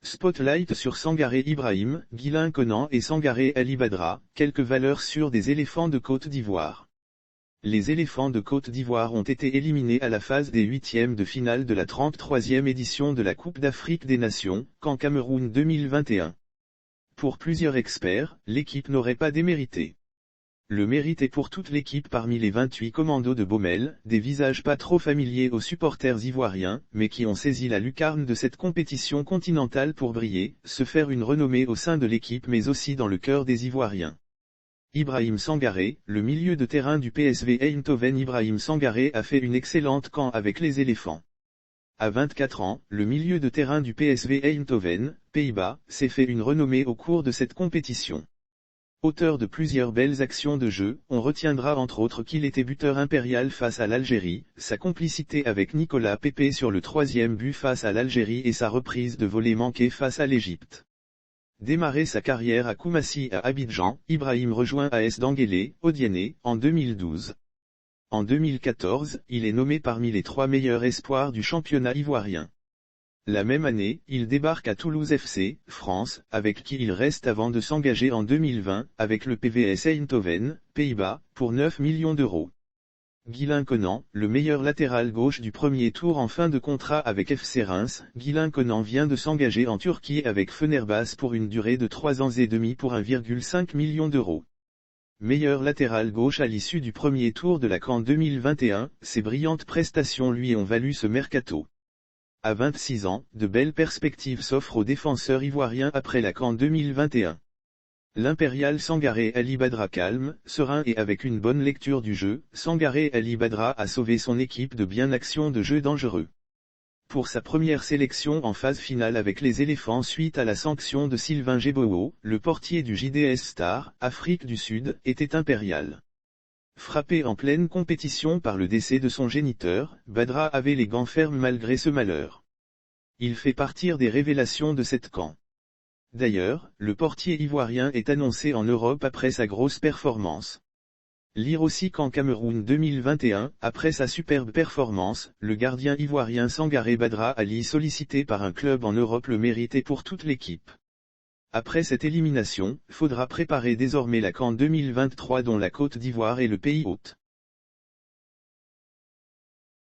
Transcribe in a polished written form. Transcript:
Spotlight sur Sangaré Ibrahim, Guilain Conan et Sangaré Ali Badra, quelques valeurs sûres des éléphants de Côte d'Ivoire. Les éléphants de Côte d'Ivoire ont été éliminés à la phase des huitièmes de finale de la 33e édition de la Coupe d'Afrique des Nations, qu'en Cameroun 2021. Pour plusieurs experts, l'équipe n'aurait pas démérité. Le mérite est pour toute l'équipe parmi les 28 commandos de Baumel, des visages pas trop familiers aux supporters ivoiriens, mais qui ont saisi la lucarne de cette compétition continentale pour briller, se faire une renommée au sein de l'équipe mais aussi dans le cœur des Ivoiriens. Ibrahim Sangaré, le milieu de terrain du PSV Eindhoven. Ibrahim Sangaré a fait une excellente camp avec les éléphants. À 24 ans, le milieu de terrain du PSV Eindhoven, Pays-Bas, s'est fait une renommée au cours de cette compétition. Auteur de plusieurs belles actions de jeu, on retiendra entre autres qu'il était buteur impérial face à l'Algérie, sa complicité avec Nicolas Pepe sur le troisième but face à l'Algérie et sa reprise de volée manquée face à l'Égypte. Démarré sa carrière à Koumassi à Abidjan, Ibrahim rejoint AS Danguélé, Odiané, en 2012. En 2014, il est nommé parmi les 3 meilleurs espoirs du championnat ivoirien. La même année, il débarque à Toulouse FC, France, avec qui il reste avant de s'engager en 2020, avec le PVS Eindhoven, Pays-Bas, pour 9 millions d'euros. Guilain Conan, le meilleur latéral gauche du premier tour en fin de contrat avec FC Reims, Guilain Conan vient de s'engager en Turquie avec Fenerbahçe pour une durée de 3 ans et demi pour 1,5 million d'euros. Meilleur latéral gauche à l'issue du premier tour de la CAN 2021, ses brillantes prestations lui ont valu ce mercato. À 26 ans, de belles perspectives s'offrent aux défenseurs ivoiriens après la CAN 2021. L'Impérial Sangaré Ali Badra calme, serein et avec une bonne lecture du jeu, Sangaré Ali Badra a sauvé son équipe de bien actions de jeu dangereux. Pour sa première sélection en phase finale avec les éléphants suite à la sanction de Sylvain Gebowo, le portier du JDS Star, Afrique du Sud, était impérial. Frappé en pleine compétition par le décès de son géniteur, Badra avait les gants fermes malgré ce malheur. Il fait partir des révélations de cette CAN. D'ailleurs, le portier ivoirien est annoncé en Europe après sa grosse performance. Lire aussi qu'en Cameroun 2021, après sa superbe performance, le gardien ivoirien Sangaré Badra Ali sollicité par un club en Europe le méritait pour toute l'équipe. Après cette élimination, faudra préparer désormais la CAN 2023 dont la Côte d'Ivoire est le pays hôte.